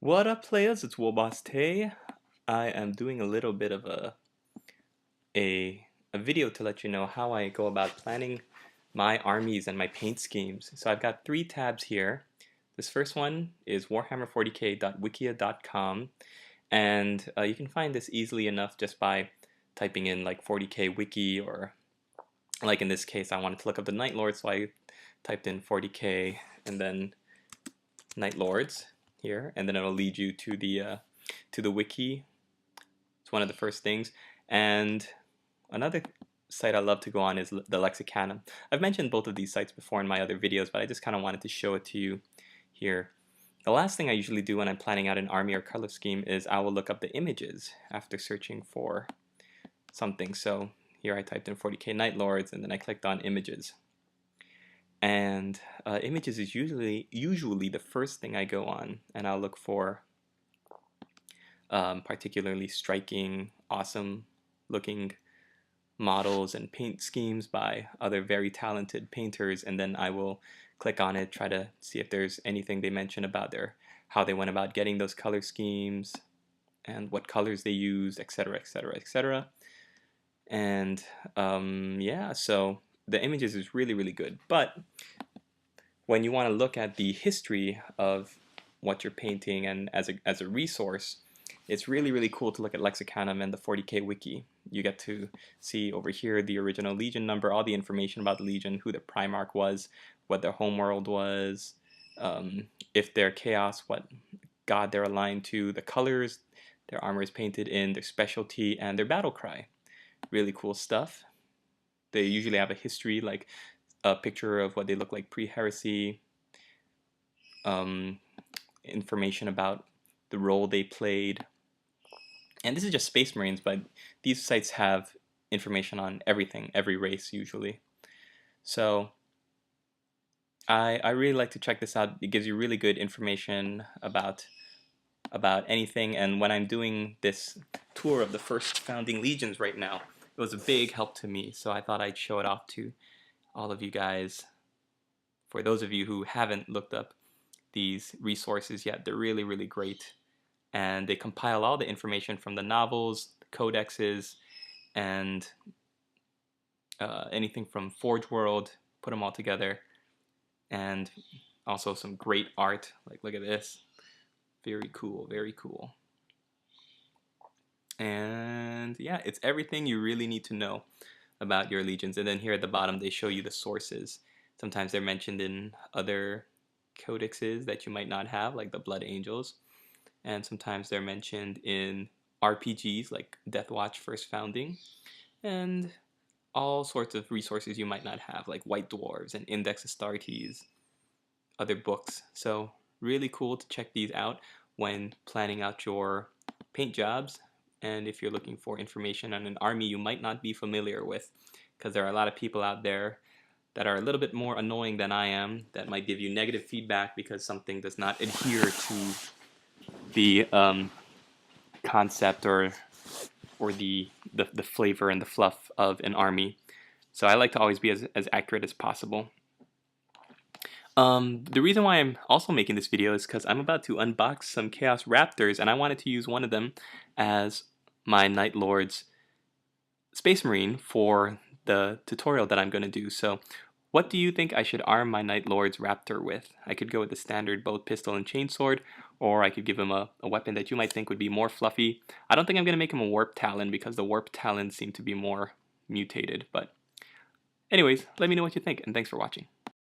What up, players? It's Warboss Tay. I am doing a little bit of a video to let you know how I go about planning my armies and my paint schemes. So I've got three tabs here. This first one is warhammer40k.wikia.com, and you can find this easily enough just by typing in like 40k wiki, or like in this case I wanted to look up the Night Lords, so I typed in 40k and then Night Lords here, and then it'll lead you to the wiki. It's one of the first things. And another site I love to go on is the Lexicanum. I've mentioned both of these sites before in my other videos, but I just kind of wanted to show it to you here. The last thing I usually do when I'm planning out an army or color scheme is I will look up the images after searching for something. So here I typed in 40k Night Lords, and then I clicked on images. And images is usually the first thing I go on, and I'll look for particularly striking, awesome looking models and paint schemes by other very talented painters, and then I will click on it, try to see if there's anything they mention about how they went about getting those color schemes and what colors they used, etc., etc., etc. And yeah, so the images is really good. But when you want to look at the history of what you're painting and as a resource, it's really cool to look at Lexicanum and the 40k wiki. You get to see over here the original Legion number, all the information about the Legion, who the Primarch was, what their homeworld was, if they're Chaos, what god they're aligned to, the colors their armor is painted in, their specialty, and their battle cry. Really cool stuff. They usually have a history, like a picture of what they look like pre-heresy, information about the role they played. And this is just Space Marines, but these sites have information on everything, every race usually. So I really like to check this out. It gives you really good information about anything. And when I'm doing this tour of the first founding legions right now, it was a big help to me. So I thought I'd show it off to all of you guys. For those of you who haven't looked up these resources yet, they're really great. And they compile all the information from the novels, the codexes, and anything from Forge World, put them all together. And also some great art, like look at this. Very cool, very cool. And yeah, it's everything you really need to know about your legions. And then here at the bottom they show you the sources. Sometimes they're mentioned in other codexes that you might not have, like the Blood Angels. And sometimes they're mentioned in RPGs like Death Watch First Founding, and all sorts of resources you might not have, like White Dwarves and Index Astartes, other books. So really cool to check these out when planning out your paint jobs, and if you're looking for information on an army you might not be familiar with, because there are a lot of people out there that are a little bit more annoying than I am, that might give you negative feedback because something does not adhere to the concept or the flavor and the fluff of an army. So I like to always be as accurate as possible. The reason why I'm also making this video is because I'm about to unbox some Chaos Raptors, and I wanted to use one of them as my Night Lord's Space Marine for the tutorial that I'm going to do. So what do you think I should arm my Night Lord's Raptor with? I could go with the standard bow, pistol, and chainsword, or I could give him a weapon that you might think would be more fluffy. I don't think I'm going to make him a Warp Talon because the Warp Talons seem to be more mutated. But anyways, let me know what you think, and thanks for watching.